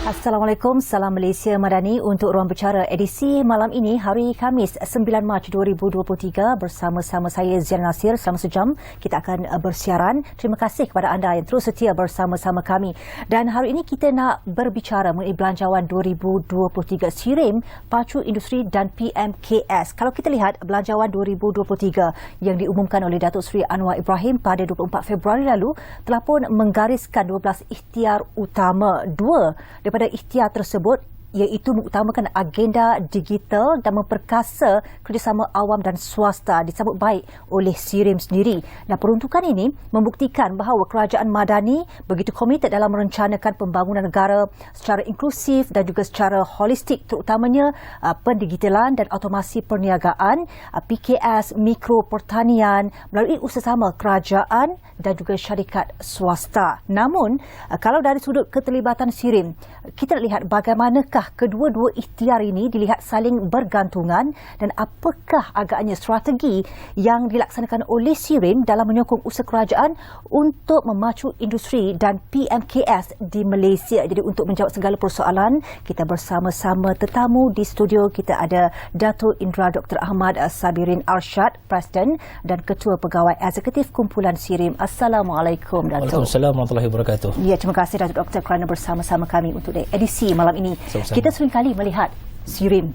Assalamualaikum, salam Malaysia Madani untuk Ruang Bicara edisi malam ini hari Khamis 9 Mac 2023 bersama-sama saya Zian Nasir. Selama sejam kita akan bersiaran. Terima kasih kepada anda yang terus setia bersama-sama kami. Dan hari ini kita nak berbicara mengenai Belanjawan 2023 SIRIM, Pacu Industri dan PMKS. Kalau kita lihat Belanjawan 2023 yang diumumkan oleh Datuk Seri Anwar Ibrahim pada 24 Februari lalu telah pun menggariskan 12 ikhtiar utama. Dua daripada ikhtiar tersebut iaitu mengutamakan agenda digital dan memperkasa kerjasama awam dan swasta disambut baik oleh SIRIM sendiri. Dan peruntukan ini membuktikan bahawa kerajaan Madani begitu komited dalam merencanakan pembangunan negara secara inklusif dan juga secara holistik, terutamanya pendigitalan dan automasi perniagaan, PKS, mikro pertanian melalui usaha-sama kerajaan dan juga syarikat swasta. Namun, kalau dari sudut keterlibatan SIRIM, kita lihat bagaimanakah kedua-dua ikhtiar ini dilihat saling bergantungan dan apakah agaknya strategi yang dilaksanakan oleh SIRIM dalam menyokong usaha kerajaan untuk memacu industri dan PMKS di Malaysia. Jadi untuk menjawab segala persoalan, kita bersama-sama tetamu di studio. Kita ada Datuk Indra Dr. Ahmad Sabirin Arsyad, Presiden dan Ketua Pegawai Eksekutif Kumpulan SIRIM. Assalamualaikum, Datuk. Waalaikumsalam warahmatullahi wabarakatuh. Ya, terima kasih Datuk Doktor kerana bersama-sama kami untuk edisi malam ini. Sama-sama. Kita seringkali melihat SIRIM,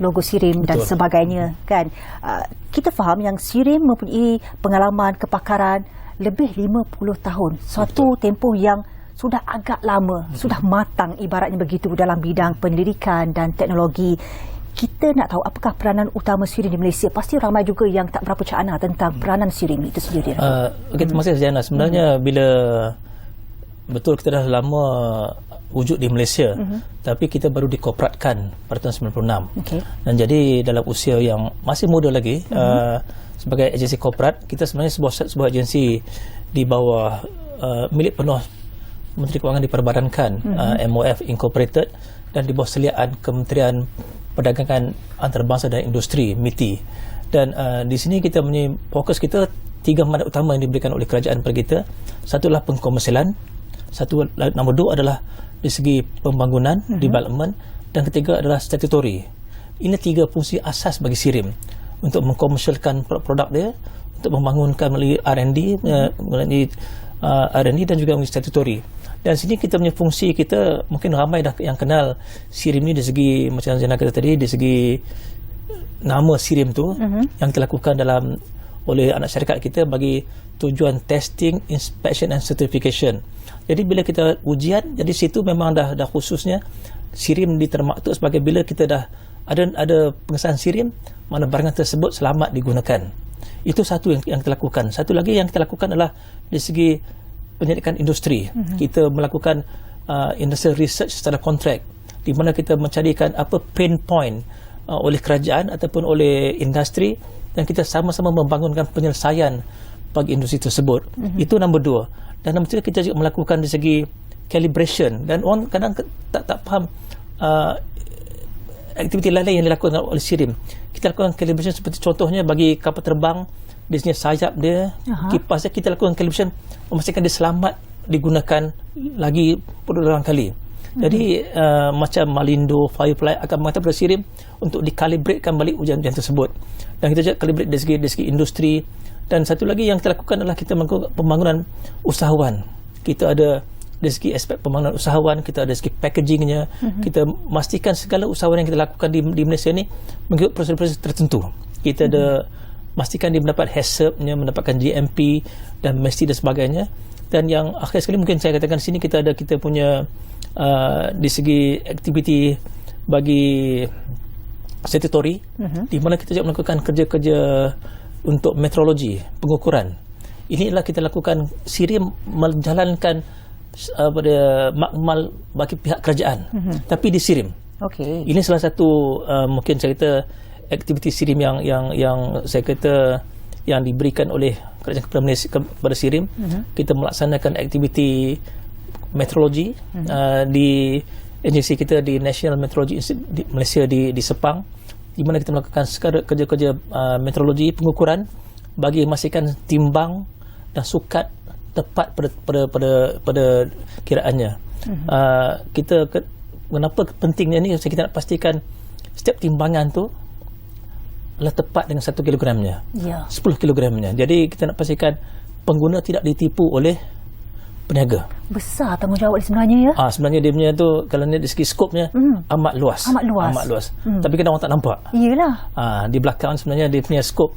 logo SIRIM dan sebagainya, kan. Kita faham yang SIRIM mempunyai pengalaman kepakaran lebih 50 tahun. Suatu tempoh yang sudah agak lama, sudah matang ibaratnya begitu dalam bidang penyelidikan dan teknologi. Kita nak tahu apakah peranan utama SIRIM di Malaysia. Pasti ramai juga yang tak berapa cakna tentang peranan SIRIM itu sendiri. Okey, terima kasih Ziana. Sebenarnya bila betul kita dah lama wujud di Malaysia, tapi kita baru dikoperatkan pada tahun 96. Okay. Dan jadi dalam usia yang masih muda lagi, sebagai agensi korporat, kita sebenarnya sebuah agensi di bawah milik penuh Menteri Kewangan diperbadankan, MOF Incorporated, dan di bawah seliaan Kementerian Perdagangan Antarabangsa dan Industri, MITI. Dan di sini kita punya fokus kita, tiga mandat utama yang diberikan oleh kerajaan kepada kita. Satu adalah pengkomersialan, nombor dua adalah di segi pembangunan, development, dan ketiga adalah statutory. Ini tiga fungsi asas bagi SIRIM untuk mengkomersialkan produk dia, untuk membangunkan melalui R&D, dan juga melalui statutory. Dan sini kita punya fungsi kita, mungkin ramai dah yang kenal SIRIM ni dari segi, macam Zana kata tadi, dari segi nama SIRIM tu yang kita lakukan oleh anak syarikat kita bagi tujuan testing, inspection and certification. Jadi bila kita ujian, jadi situ memang dah khususnya SIRIM ditermaktub sebagai bila kita dah ada pengesahan SIRIM, mana barangan tersebut selamat digunakan. Itu satu yang kita lakukan. Satu lagi yang kita lakukan adalah dari segi penyelidikan industri. Kita melakukan industrial research secara kontrak, di mana kita mencarikan apa pain point oleh kerajaan ataupun oleh industri, dan kita sama-sama membangunkan penyelesaian bagi industri tersebut. Itu nombor dua. Dan nombor tiga, kita juga melakukan dari segi calibration. Dan orang kadang tak faham aktiviti lain yang dilakukan oleh SIRIM. Kita lakukan calibration seperti contohnya bagi kapal terbang, di sini sayap dia, kipas dia, kita lakukan calibration memastikan dia selamat digunakan lagi berulang kali. Jadi macam Malindo, Firefly akan mengatakan kepada SIRIM untuk dikalibratekan balik ujian-ujian tersebut. Dan kita juga calibrate dari segi industri. Dan satu lagi yang kita lakukan adalah kita melakukan pembangunan usahawan. Kita ada dari segi aspek pembangunan usahawan, kita ada dari segi packagingnya. Kita memastikan segala usahawan yang kita lakukan di Malaysia ni mengikut prosedur-prosedur tertentu. Kita ada pastikan dia mendapat HACCP-nya, mendapatkan GMP dan mesti dan sebagainya. Dan yang akhir sekali mungkin saya katakan di sini, kita punya di segi aktiviti bagi statutory, di mana kita juga melakukan kerja-kerja untuk metrologi, pengukuran. Ini adalah kita lakukan SIRIM menjalankan pada makmal bagi pihak kerajaan, tapi di SIRIM. Okay. Ini salah satu mungkin saya kata aktiviti SIRIM yang saya kata yang diberikan oleh kerajaan kepada Malaysia kepada SIRIM. Kita melaksanakan aktiviti meteorologi di agensi kita di National Meteorology Institute di Malaysia di Sepang, di mana kita melakukan kerja-kerja meteorologi pengukuran bagi memastikan timbang dan sukat tepat pada kiraannya. Kenapa pentingnya ni, kita nak pastikan setiap timbangan tu adalah tepat dengan 1 kilogramnya, 10 kilogramnya. Jadi kita nak pastikan pengguna tidak ditipu oleh peniaga. Besar tanggungjawab sebenarnya, ya? Sebenarnya dia punya tu, kalau ni dari segi skopnya, amat luas. Amat luas. Tapi kadang orang tak nampak. Iyalah. Di belakang sebenarnya dia punya skop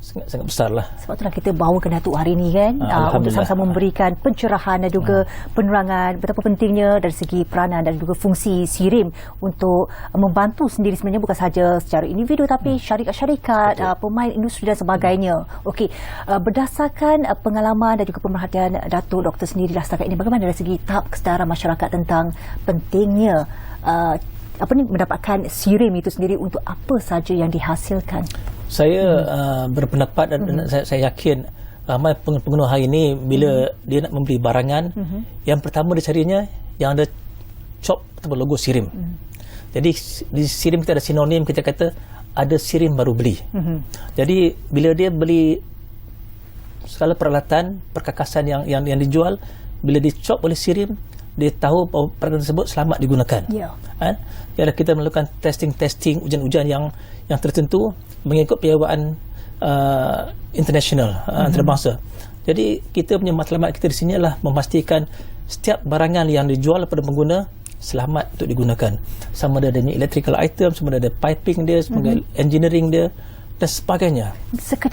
sangat besar lah. Sebab itulah kita bawa ke Datuk hari ini, kan, untuk sama-sama memberikan pencerahan dan juga penerangan betapa pentingnya dari segi peranan dan juga fungsi SIRIM untuk membantu sendiri sebenarnya, bukan sahaja secara individu tapi syarikat-syarikat, pemain industri dan sebagainya. Okey, berdasarkan pengalaman dan juga pemerhatian Datuk Doktor sendirilah setakat ini, bagaimana dari segi tahap kesedaran masyarakat tentang pentingnya mendapatkan SIRIM itu sendiri, untuk apa saja yang dihasilkan? Saya berpendapat dan saya yakin ramai pengguna hari ini bila dia nak membeli barangan, yang pertama dia carinya yang ada cop atau logo SIRIM. Jadi di SIRIM kita ada sinonim, kita kata ada SIRIM baru beli. Jadi bila dia beli segala peralatan perkakasan yang dijual, bila dicop oleh SIRIM, dia tahu bahawa peralatan tersebut selamat digunakan. Jadi kita melakukan testing, ujian-ujian yang tertentu mengikut piawaian international, antarabangsa. Jadi kita punya matlamat kita di sini adalah memastikan setiap barangan yang dijual kepada pengguna selamat untuk digunakan. Sama ada electrical item, sama ada piping dia, sama ada engineering dia dan sebagainya.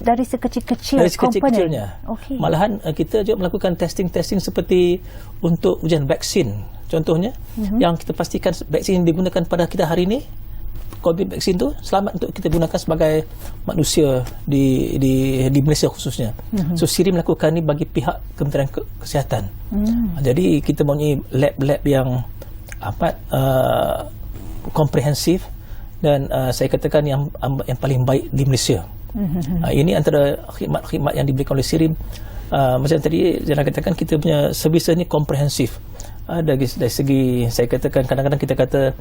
Dari sekecil-kecilnya. Malahan kita juga melakukan testing seperti untuk ujian vaksin. Contohnya, yang kita pastikan vaksin yang digunakan pada kita hari ini, COVID vaksin tu selamat untuk kita gunakan sebagai manusia di Malaysia khususnya. So SIRIM melakukan ni bagi pihak Kementerian Kesihatan. Jadi kita mempunyai lab yang amat komprehensif dan saya katakan yang paling baik di Malaysia. Ini antara khidmat-khidmat yang diberikan oleh SIRIM. Macam tadi saya nak katakan, kita punya servis ni komprehensif. Dari segi, saya katakan, kadang-kadang kita kata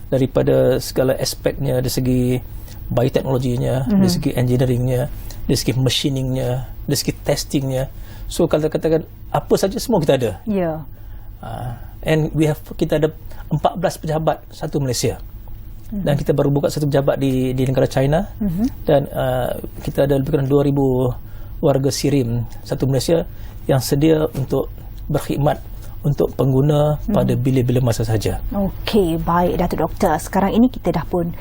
daripada segala aspeknya, dari segi bioteknologinya, dari segi engineeringnya, dari segi machiningnya, dari segi testingnya. So kalau katakan apa saja, semua kita ada. And kita ada 14 pejabat satu Malaysia. Dan kita baru buka satu pejabat di negara China. Dan kita ada lebih kurang 2,000 warga SIRIM satu Malaysia yang sedia untuk berkhidmat untuk pengguna pada bila-bila masa saja. Okey, baik Datuk Doktor. Sekarang ini kita dah pun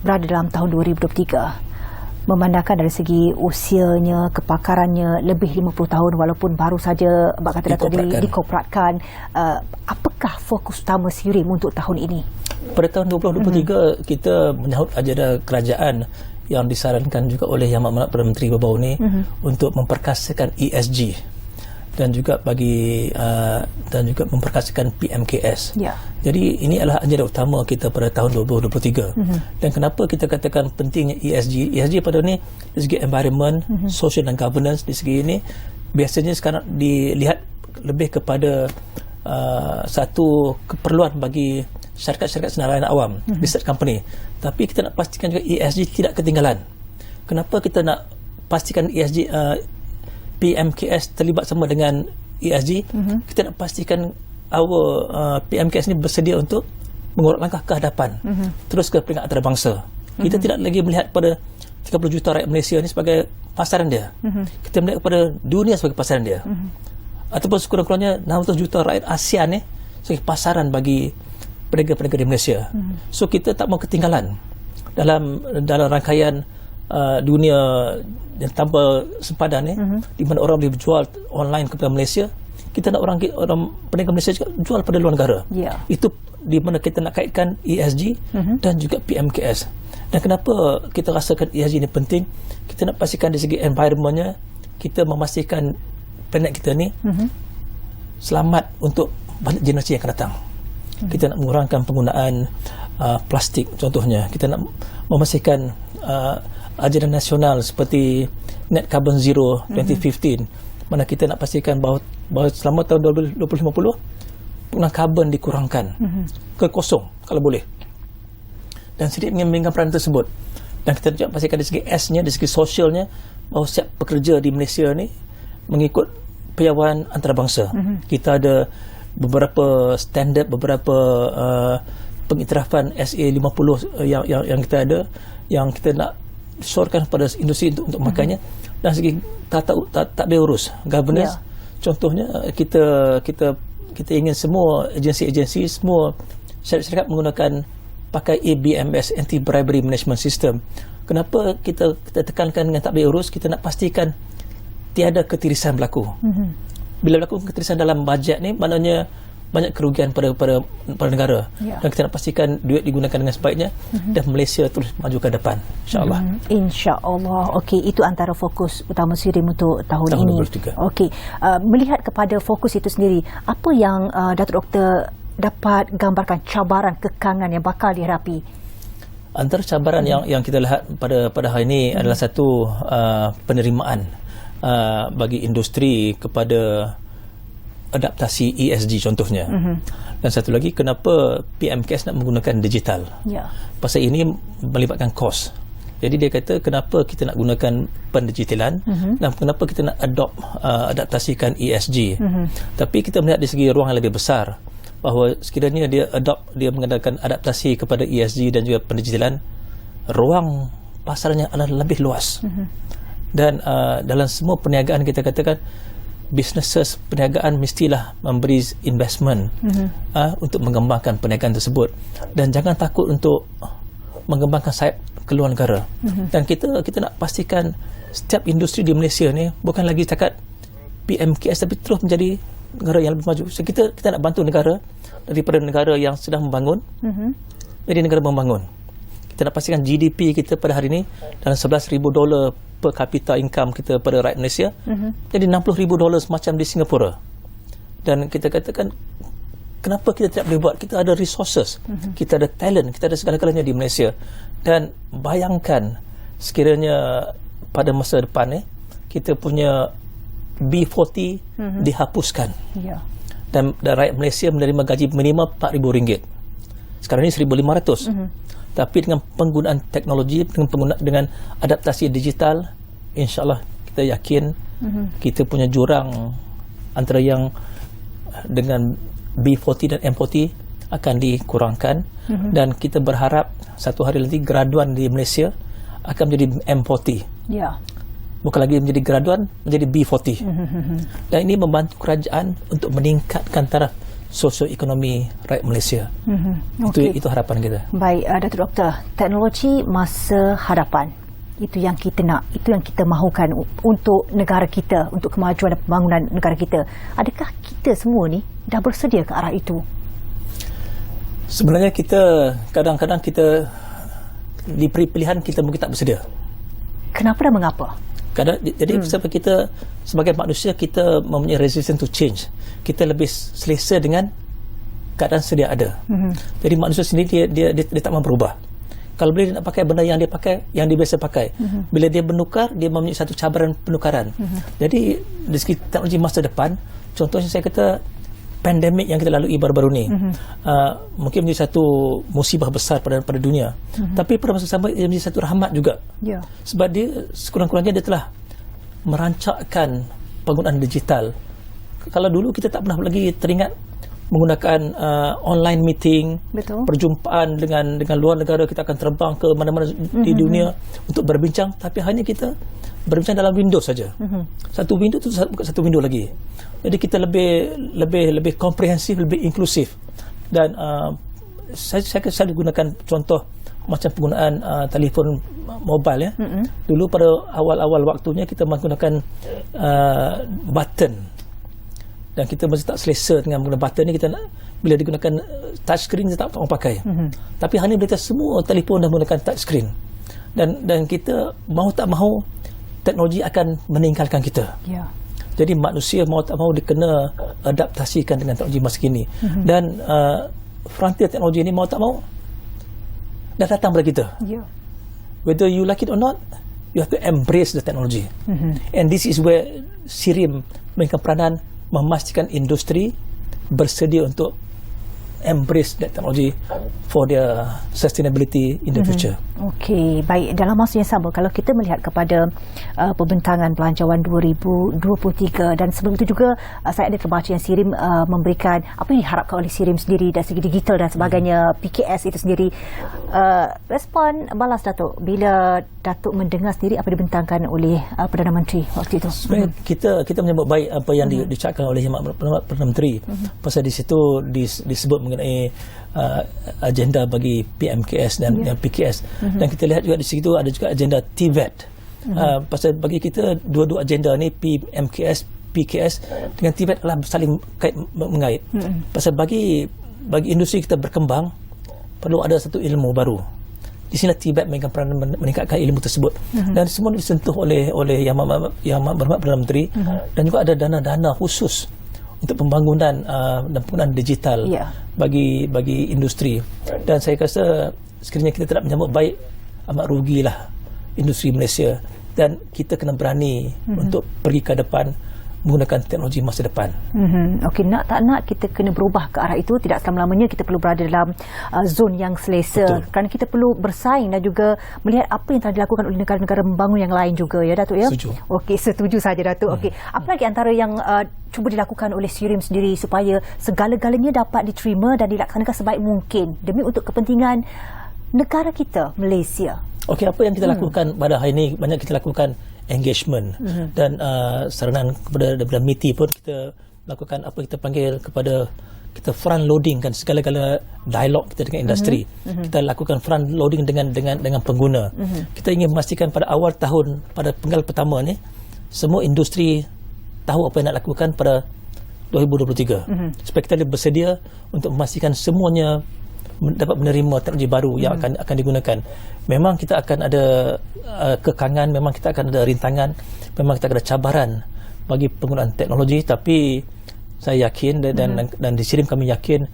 berada dalam tahun 2023. Memandangkan dari segi usianya, kepakarannya lebih 50 tahun walaupun baru saja kata Datuk dikoperatkan. Apakah fokus utama SIRIM untuk tahun ini? Pada tahun 2023 kita menyahut ajaran kerajaan yang disarankan juga oleh Yang Amat Perdana Menteri baru-baru ni untuk memperkasakan ESG. Dan juga memperkasakan PMKS. Jadi ini adalah ajaran utama kita pada tahun 2023. Dan kenapa kita katakan pentingnya ESG? ESG pada ni dari segi environment, social dan governance, di segi ini biasanya sekarang dilihat lebih kepada satu keperluan bagi syarikat-syarikat senarai awam, research company. Tapi kita nak pastikan juga ESG tidak ketinggalan. Kenapa kita nak pastikan ESG PMKS terlibat sama dengan ESG? Kita nak pastikan PMKS ni bersedia untuk mengurut langkah ke hadapan, terus ke peringkat antarabangsa. Kita tidak lagi melihat pada 30 juta rakyat Malaysia ni sebagai pasaran dia. Kita melihat kepada dunia sebagai pasaran dia. Ataupun sekurang-kurangnya 600 juta rakyat ASEAN ni sebagai pasaran bagi peniaga-peniaga di Malaysia. So kita tak mau ketinggalan dalam rangkaian dunia yang tanpa sempadan ni, di mana orang boleh berjual online kepada Malaysia. Kita nak orang peniaga Malaysia juga jual pada luar negara. Itu di mana kita nak kaitkan ESG dan juga PMKS. Dan kenapa kita rasakan ESG ni penting? Kita nak pastikan dari segi environmentnya, kita memastikan planet kita ni selamat untuk banyak generasi yang akan datang. Kita nak mengurangkan penggunaan plastik contohnya. Kita nak memastikan ajaran nasional seperti Net Carbon Zero 2015, mana kita nak pastikan bahawa selama tahun 2050 penggunaan karbon dikurangkan ke kosong kalau boleh. Dan SIRIM ingin memainkan peranan tersebut. Dan kita juga pastikan dari segi S-nya, dari segi sosialnya, bahawa setiap pekerja di Malaysia ni mengikut piawaian antarabangsa. Kita ada beberapa standard, beberapa pengiktirafan SA50 yang kita ada, yang kita nak syorkan pada industri untuk makanya. Dan segi tak urus governance, contohnya kita ingin semua agensi-agensi, semua syarikat menggunakan pakai ABMS, Anti Bribery Management System. Kenapa kita tekankan dengan tak boleh urus? Kita nak pastikan tiada ketirisan berlaku. Bila berlaku ketirisan dalam bajet ni, maknanya banyak kerugian pada negara. Dan kita nak pastikan duit digunakan dengan sebaiknya dan Malaysia terus maju ke depan, insya-Allah. Insya-Allah. Okey, itu antara fokus utama SIRIM untuk tahun ini. Okey, melihat kepada fokus itu sendiri, apa yang Datuk Doktor dapat gambarkan cabaran kekangan yang bakal dihadapi? Antara cabaran yang kita lihat pada hari ini adalah satu penerimaan bagi industri kepada adaptasi ESG contohnya. Dan satu lagi, kenapa PMKS nak menggunakan digital? Pasal ini melibatkan kos. Jadi dia kata kenapa kita nak gunakan pendigitalan dan kenapa kita nak adaptasikan ESG. Tapi kita melihat dari segi ruang yang lebih besar, bahawa sekiranya dia mengadakan adaptasi kepada ESG dan juga pendigitalan, ruang pasarnya adalah lebih luas. Dan dalam semua perniagaan kita katakan businesses perniagaan mestilah memberi investment untuk mengembangkan perniagaan tersebut, dan jangan takut untuk mengembangkan sayap ke luar negara. Dan kita nak pastikan setiap industri di Malaysia ni bukan lagi setakat PMKS, tapi terus menjadi negara yang lebih maju. So kita nak bantu negara daripada negara yang sedang membangun jadi negara membangun. Kita nak pastikan GDP kita pada hari ini dalam $11,000 per capita income kita pada rakyat Malaysia, jadi $60,000 semacam di Singapura. Dan kita katakan kenapa kita tidak boleh buat? Kita ada resources, kita ada talent, kita ada segala-galanya di Malaysia. Dan bayangkan sekiranya pada masa depan kita punya B40 dihapuskan, dan rakyat Malaysia menerima gaji minimum RM4,000. Sekarang ini RM1,500. Tapi dengan penggunaan teknologi, dengan adaptasi digital, insya-Allah kita yakin kita punya jurang antara yang dengan B40 dan M40 akan dikurangkan. Dan kita berharap satu hari nanti graduan di Malaysia akan menjadi M40. Bukan lagi menjadi graduan, menjadi B40. Dan ini membantu kerajaan untuk meningkatkan taraf sosioekonomi rakyat Malaysia. Itu harapan kita. Baik, Datuk Doktor, teknologi masa hadapan, itu yang kita nak, itu yang kita mahukan untuk negara kita, untuk kemajuan dan pembangunan negara kita. Adakah kita semua ni dah bersedia ke arah itu? Sebenarnya kita kadang-kadang kita diberi pilihan, kita mungkin tak bersedia. Kenapa dan mengapa? Jadi sebab kita sebagai manusia, kita mempunyai resistance to change. Kita lebih selesa dengan keadaan sedia ada. Jadi manusia sendiri dia tak mahu berubah. Kalau bila dia nak pakai benda yang dia pakai, yang dia biasa pakai, bila dia bertukar, dia mempunyai satu cabaran penukaran. Jadi dari segi teknologi masa depan, contohnya saya kata pandemik yang kita lalui baru-baru ni, mungkin menjadi satu musibah besar pada dunia. Tapi pada masa sama ia menjadi satu rahmat juga. Sebab dia sekurang-kurangnya dia telah merancakkan penggunaan digital. Kalau dulu kita tak pernah lagi teringat menggunakan online meeting, perjumpaan dengan luar negara, kita akan terbang ke mana-mana di dunia untuk berbincang, tapi hanya kita berbincang dalam Windows saja. Satu window tu bukan satu window lagi. Jadi kita lebih komprehensif, lebih inklusif. Dan saya gunakan contoh macam penggunaan telefon mobile Dulu pada awal-awal waktunya kita menggunakan button. Dan kita masih tak selesa dengan menggunakan button ni. Kita nak, bila digunakan touchscreen kita tak orang pakai. Tapi hari ni kita semua telefon dah menggunakan touchscreen. Dan kita mahu tak mahu teknologi akan meninggalkan kita. Jadi manusia mahu tak mahu dikena adaptasikan dengan teknologi masa kini. Dan frontier teknologi ini mahu tak mahu dah datang pada kita. Whether you like it or not, you have to embrace the technology. And this is where SIRIM mainkan peranan memastikan industri bersedia untuk embrace that technology for their sustainability in the future. Okey, baik. Dalam masa yang sama, kalau kita melihat kepada pembentangan Belanjawan 2023 dan sebelum itu juga saya ada terbaca yang SIRIM memberikan apa yang diharapkan oleh SIRIM sendiri dari segi digital dan sebagainya, PKS itu sendiri. Respon balas Datuk bila Datuk mendengar sendiri apa dibentangkan oleh Perdana Menteri waktu itu. Sebenarnya kita menyambut baik apa yang dicakapkan oleh Yang Perdana Menteri. Pasal di situ disebut mengenai agenda bagi PMKS dan PKS. Dan kita lihat juga di situ ada juga agenda TVET. Pasal bagi kita dua-dua agenda ni PMKS, PKS dengan TVET adalah saling mengait. Pasal bagi industri kita berkembang perlu ada satu ilmu baru. Di sini TVET mainkan peranan meningkatkan ilmu tersebut. Dan semua disentuh oleh Yang Berhormat Perdana Menteri dan juga ada dana-dana khusus untuk pembangunan dan penggunaan digital bagi industri. Dan saya rasa sekiranya kita tidak menyambut baik, amat rugilah industri Malaysia, dan kita kena berani untuk pergi ke depan menggunakan teknologi masa depan. Okey, nak tak nak kita kena berubah ke arah itu. Tidak selama-lamanya kita perlu berada dalam zon yang selesa. Betul. Kerana kita perlu bersaing dan juga melihat apa yang telah dilakukan oleh negara-negara membangun yang lain juga, ya Datuk, ya? Setuju. Okey, setuju saja Datuk. Okey, apa lagi antara yang cuba dilakukan oleh SIRIM sendiri supaya segala-galanya dapat diterima dan dilaksanakan sebaik mungkin demi untuk kepentingan negara kita, Malaysia? Okey, apa yang kita lakukan pada hari ini, banyak kita lakukan engagement dan saranan daripada MITI pun kita lakukan apa kita panggil kepada kita front loading kan segala-gala dialog kita dengan industri. Kita lakukan front loading dengan pengguna. Kita ingin memastikan pada awal tahun, pada penggal pertama ni, semua industri tahu apa yang nak lakukan pada 2023. Supaya kita bersedia untuk memastikan semuanya dapat menerima teknologi baru yang akan digunakan. Memang kita akan ada kekangan, memang kita akan ada rintangan, memang kita akan ada cabaran bagi penggunaan teknologi, tapi saya yakin dan di SIRIM kami yakin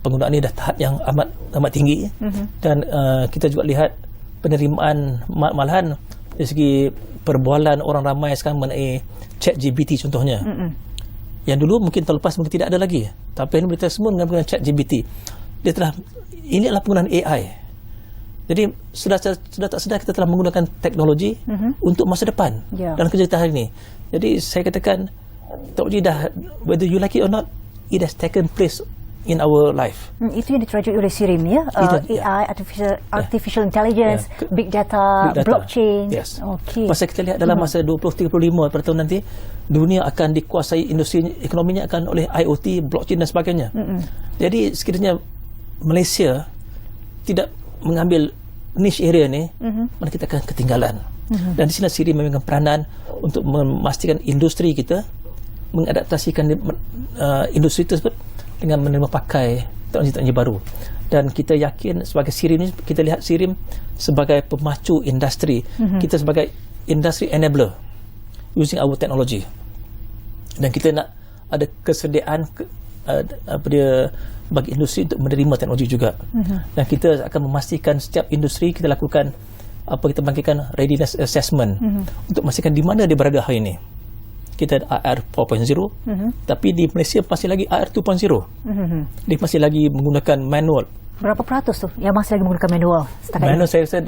penggunaan ini dah tahap yang amat tinggi. Dan kita juga lihat penerimaan, malahan dari segi perbualan orang ramai sekarang mengenai ChatGPT contohnya. Yang dulu mungkin tahun lepas mungkin tidak ada lagi, tapi ini kita semua menggunakan ChatGPT. Ini adalah penggunaan AI. Jadi sudah tak sedar kita telah menggunakan teknologi untuk masa depan dalam kerja kita hari ini. Jadi saya katakan teknologi dah, whether you like it or not, it has taken place in our life. Itu yang diterajui oleh SIRIM, ya? AI, artificial intelligence, big data, blockchain. Yes. Okay. Pasal kita lihat dalam masa 2035 pada tahun nanti, dunia akan dikuasai, industri ekonominya akan oleh IoT, blockchain dan sebagainya. Jadi sekiranya Malaysia tidak mengambil niche area ni, mana kita akan ketinggalan. Dan di sini SIRIM memegang peranan untuk memastikan industri kita mengadaptasikan industri tersebut dengan menerima pakai teknologi baru. Dan kita yakin sebagai SIRIM ni, kita lihat SIRIM sebagai pemacu industri. Kita sebagai industry enabler using our technology. Dan kita nak ada kesediaan bagi industri untuk menerima teknologi juga. Dan kita akan memastikan setiap industri kita lakukan apa kita panggilkan readiness assessment untuk memastikan di mana dia berada hari ini. Kita ada AR 4.0, tapi di Malaysia masih lagi AR 2.0. Dia masih lagi menggunakan manual. Berapa peratus tu yang masih lagi menggunakan manual setakat manual ini? Saya rasa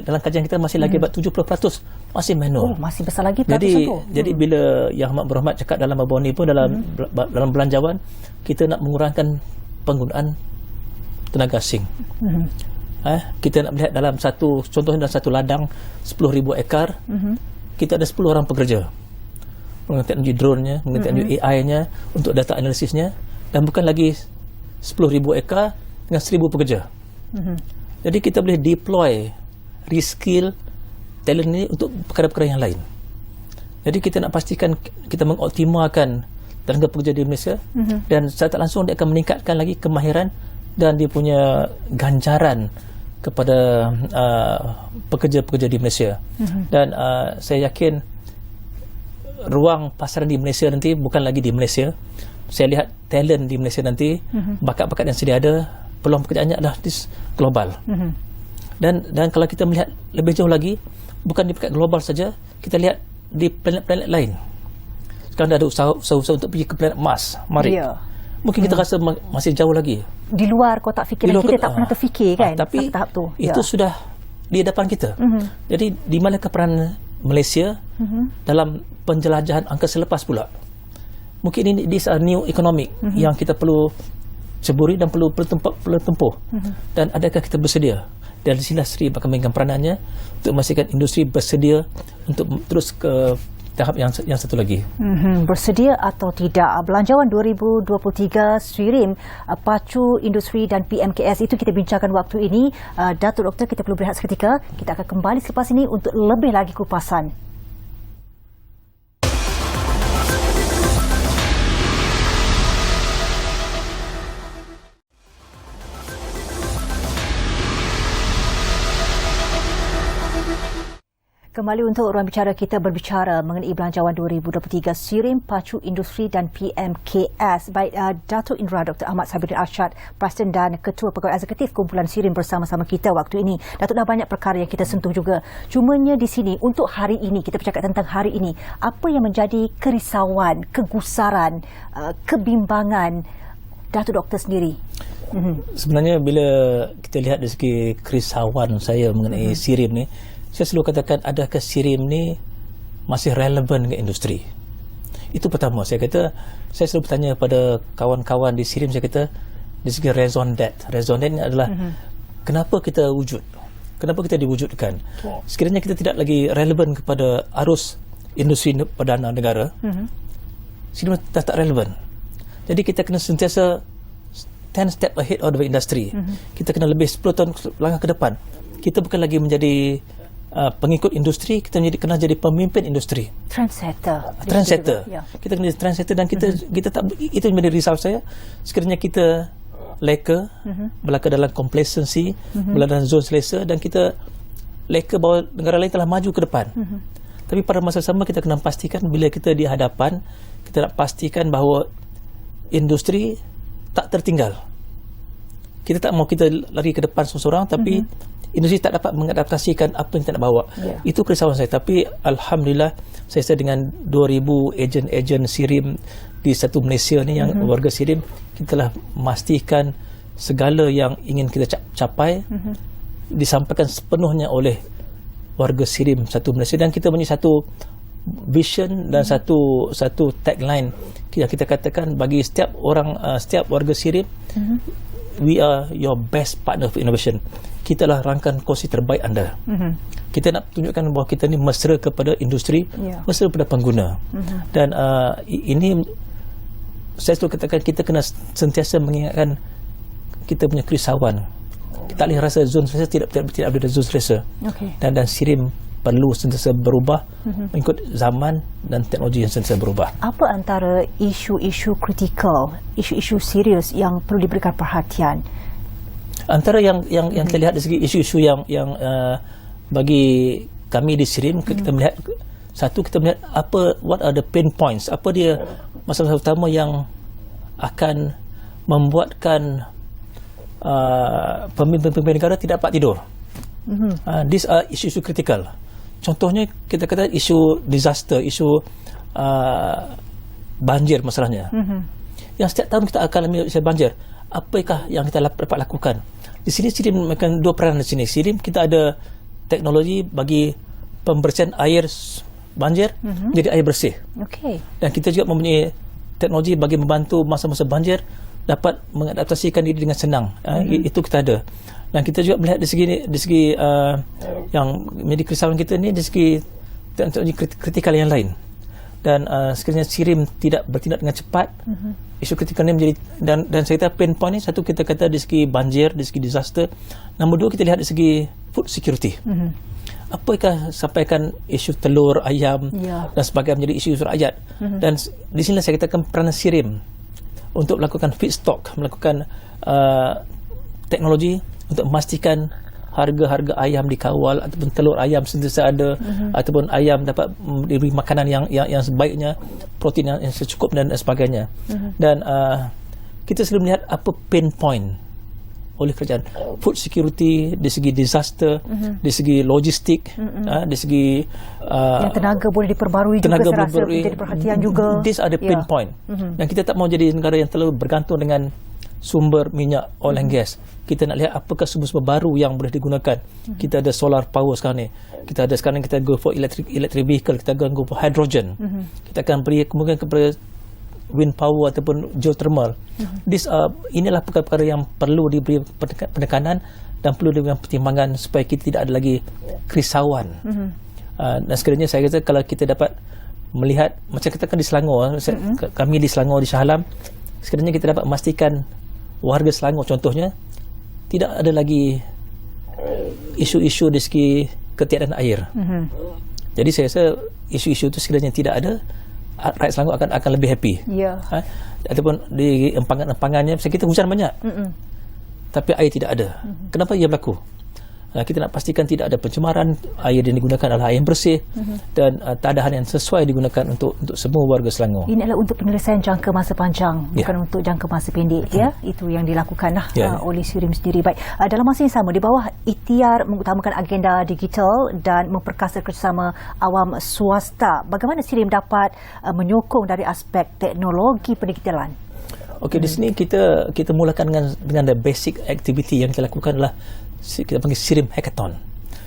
dalam kajian kita masih lagi 70% masih manual. Oh, masih besar lagi peratusan tu. Jadi bila Yang Amat Berhormat cakap dalam bawah ni pun dalam belanjawan, kita nak mengurangkan penggunaan tenaga asing. Kita nak melihat dalam contohnya dalam satu ladang 10,000 ekar, kita ada 10 orang pekerja menggunakan teknologi drone-nya, menggunakan teknologi AI-nya untuk data analisisnya, dan bukan lagi 10,000 ekar dengan 1,000 pekerja. Jadi kita boleh deploy reskill talent ini untuk perkara-perkara yang lain. Jadi kita nak pastikan kita mengoptimalkan tenaga pekerja di Malaysia, dan secara tak langsung dia akan meningkatkan lagi kemahiran dan dia punya ganjaran kepada pekerja-pekerja di Malaysia. Dan saya yakin ruang pasaran di Malaysia nanti bukan lagi di Malaysia. Saya lihat talent di Malaysia nanti, bakat-bakat yang sedia ada, peluang pekerjaannya adalah global. Dan kalau kita melihat lebih jauh lagi, bukan di peringkat global saja, kita lihat di planet-planet lain. Sekarang dah ada usaha untuk pergi ke planet Mars. Mari. Mungkin kita rasa masih jauh lagi. Di luar kotak fikiran kita tak pernah terfikir kan tapi tahap tu. Itu sudah di hadapan kita. Jadi di manakah peran Malaysia dalam penjelajahan angkasa lepas pula? Mungkin ini this a new economic yang kita perlu ceburi dan perlu tempuh. Dan adakah kita bersedia? Dan di sini Sri akan mainkan peranannya untuk memastikan industri bersedia untuk terus ke tahap yang satu lagi. Bersedia atau tidak? Belanjawan 2023 SRIRIM, Pacu Industri dan PMKS itu kita bincangkan waktu ini. Datuk Doktor, kita perlu berehat seketika. Kita akan kembali selepas ini untuk lebih lagi kupasan. Kembali untuk ruang bicara, kita berbicara mengenai belanjawan 2023 SRIRIM, Pacu Industri dan PMKS. Baik, Datuk Indra Dr. Ahmad Sabirin Arsyad, Presiden dan Ketua Pegawai Eksekutif Kumpulan SRIRIM bersama-sama kita waktu ini. Datuk, dah banyak perkara yang kita sentuh juga. Cumanya di sini, untuk hari ini, kita bercakap tentang hari ini, apa yang menjadi kerisauan, kegusaran, kebimbangan Datuk Doktor sendiri? Sebenarnya bila kita lihat dari segi kerisauan saya mengenai SRIRIM ni, saya selalu katakan, adakah SRIRIM ni masih relevan dengan industri? Itu pertama. Saya selalu bertanya pada kawan-kawan di SRIRIM, saya kata, dari segi raison d'être. Raison d'être ni adalah kenapa kita wujud? Kenapa kita diwujudkan? Sekiranya kita tidak lagi relevan kepada arus industri perdana negara, SRIRIM dah tak relevan. Jadi kita kena sentiasa 10 step ahead of the industry. Kita kena lebih 10 tahun langkah ke depan. Kita bukan lagi menjadi pengikut industri, kita kena jadi pemimpin industri. Trendsetter. Ya. Kita kena jadi trendsetter dan kita tak, itu yang menjadi risau saya. Sekiranya kita leka, berlaka dalam complacency, berlaka dalam zon selesa, dan kita leka bahawa negara lain telah maju ke depan. Tapi pada masa sama kita kena pastikan bila kita di hadapan, kita nak pastikan bahawa industri tak tertinggal. Kita tak mau kita lari ke depan seorang-seorang, tapi industri tak dapat mengadaptasikan apa yang kita nak bawa. Itu kerisauan saya. Tapi Alhamdulillah, saya rasa dengan 2,000 ejen-ejen SRIRIM di satu Malaysia ni, yang warga SRIRIM, kita telah memastikan segala yang ingin kita capai disampaikan sepenuhnya oleh warga SRIRIM satu Malaysia. Dan kita punya satu vision dan satu tagline yang kita katakan bagi setiap orang, setiap warga SRIRIM, we are your best partner for innovation. Kita lah rangkaian kongsi terbaik anda. Kita nak tunjukkan bahawa kita ni mesra kepada industri, mesra kepada pengguna. Dan ini saya selalu katakan, kita kena sentiasa mengingatkan kita punya kerisauan. Kita tak boleh rasa zon selesa tidak ada zon selesa. Dan SRIRIM perlu sentiasa berubah mengikut zaman dan teknologi yang sentiasa berubah. Apa antara isu-isu kritikal, isu-isu serius yang perlu diberikan perhatian? Antara yang kita lihat dari segi isu-isu yang bagi kami di SRIRIM, kita melihat kita melihat what are the pain points, apa dia masalah utama yang akan membuatkan pemimpin negara tidak dapat tidur. These are isu-isu kritikal. Contohnya kita kata isu disaster, isu banjir masalahnya. Yang setiap tahun kita akan alami banjir. Apakah yang kita dapat lakukan? Di sini SRIRIM makan dua peranan di sini. SRIRIM kita ada teknologi bagi pembersihan air banjir menjadi air bersih. Dan kita juga mempunyai teknologi bagi membantu masa-masa banjir dapat mengadaptasikan diri dengan senang. Itu kita ada. Dan kita juga melihat di segi yang menjadi kerisauan kita ni, di segi teknologi kritikal yang lain. Dan sekiranya SRIRIM tidak bertindak dengan cepat, isu kritikal ini menjadi, dan saya kata pain point ni, satu kita kata di segi banjir, di segi disaster. Nombor dua, kita lihat di segi food security. Apakah sampaikan isu telur, ayam dan sebagainya menjadi isu rakyat. Dan di sini saya katakan peranan SRIRIM untuk melakukan feedstock, melakukan teknologi untuk memastikan harga-harga ayam dikawal, ataupun telur ayam sentiasa ada, ataupun ayam dapat diberi makanan yang sebaiknya, protein yang secukup dan sebagainya. Dan kita selalu melihat apa pain point oleh kerajaan. Food security, dari segi disaster, dari segi logistik, dari segi yang tenaga boleh diperbarui juga, saya rasa menjadi perhatian juga. These are the pinpoint. Dan kita tak mau jadi negara yang terlalu bergantung dengan sumber minyak, oil and gas. Kita nak lihat apakah sumber-sumber baru yang boleh digunakan. Kita ada solar power sekarang ni. Kita go for electric vehicle, kita akan go for hydrogen. Kita akan beri kemungkinan kepada wind power ataupun geothermal. Inilah perkara-perkara yang perlu diberi penekanan dan perlu diberi pertimbangan supaya kita tidak ada lagi kerisauan. Dan sekiranya saya kata kalau kita dapat melihat, macam kita kan di Selangor, kami di Selangor di Shah Alam, sekiranya kita dapat memastikan warga Selangor contohnya tidak ada lagi isu-isu dari segi ketiadaan air. Jadi saya rasa isu-isu itu sekiranya tidak ada, rakyat Selangor akan lebih happy. Ataupun di empangan-empangannya kita hujan banyak, tapi air tidak ada. Kenapa ia berlaku? Kita nak pastikan tidak ada pencemaran, air yang digunakan adalah air yang bersih, dan tadahan yang sesuai digunakan untuk semua warga Selangor. Ini adalah untuk penyelesaian jangka masa panjang, bukan untuk jangka masa pendek. Itu yang dilakukanlah oleh SIRIM sendiri. Baik, dalam masa yang sama, di bawah ikhtiar mengutamakan agenda digital dan memperkasa kerjasama awam swasta, bagaimana SIRIM dapat menyokong dari aspek teknologi pendigitalan? Okey, di sini kita mulakan dengan the basic activity yang kita lakukan adalah kita panggil SIRIM Hackathon.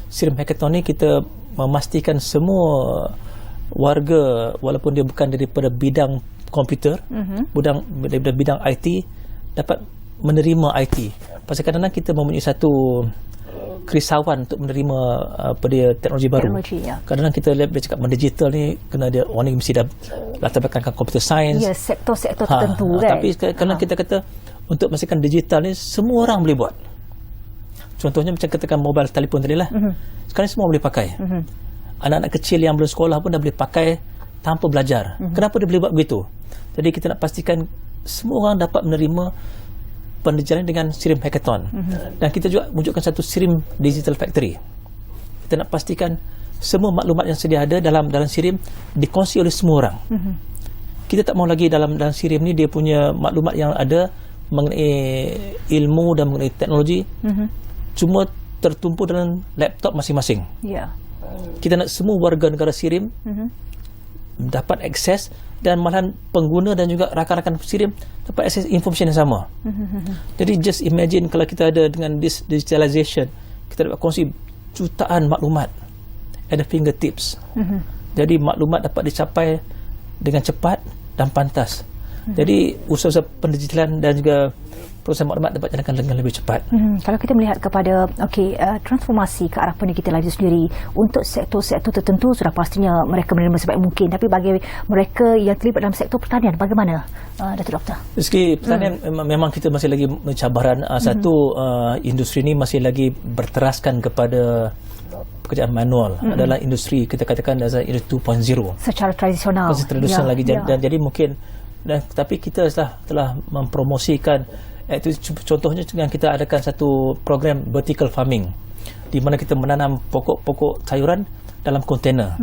SIRIM Hackathon ni kita memastikan semua warga, walaupun dia bukan daripada bidang komputer, daripada bidang IT, dapat menerima IT. Pasal kadang-kadang kita mempunyai satu kerisauan untuk menerima teknologi baru. Kadang-kadang kita lihat dia cakap digital ni kena dia orang ni mesti dah latar belakang computer science. Ya, sektor-sektor tertentu kan. Tapi kadang kita kata untuk memastikan digital ni semua orang boleh buat. Contohnya macam katakan mobile telefon tadi lah. Sekarang semua boleh pakai. Anak-anak kecil yang belum sekolah pun dah boleh pakai tanpa belajar. Kenapa dia boleh buat begitu? Jadi kita nak pastikan semua orang dapat menerima penderjaan dengan SIRIM Hackathon. Dan kita juga wujudkan satu SIRIM Digital Factory. Kita nak pastikan semua maklumat yang sedia ada dalam SIRIM dikongsi oleh semua orang. Kita tak mau lagi dalam SIRIM ni dia punya maklumat yang ada mengenai ilmu dan mengenai teknologi cuma tertumpu dalam laptop masing-masing. Kita nak semua warga negara SIRIM dapat akses, dan malahan pengguna dan juga rakan-rakan SIRIM dapat akses information yang sama. Jadi just imagine kalau kita ada dengan digitalization, kita dapat kongsi jutaan maklumat at the fingertips. Jadi maklumat dapat dicapai dengan cepat dan pantas. Jadi usaha-usaha pendigitalan dan juga proses maklumat dapat jalankan dengan lebih cepat. Kalau kita melihat kepada transformasi ke arah pendigitalan itu sendiri, untuk sektor-sektor tertentu sudah pastinya mereka menerima sebaik mungkin, tapi bagi mereka yang terlibat dalam sektor pertanian, bagaimana Datuk Doktor? Segi pertanian memang kita masih lagi mencabaran. Satu, industri ini masih lagi berteraskan kepada pekerjaan manual. Adalah industri kita katakan adalah industri 2.0 secara tradisional. Lagi. Dan jadi mungkin tapi kita telah mempromosikan contohnya dengan kita adakan satu program vertical farming di mana kita menanam pokok-pokok sayuran dalam kontainer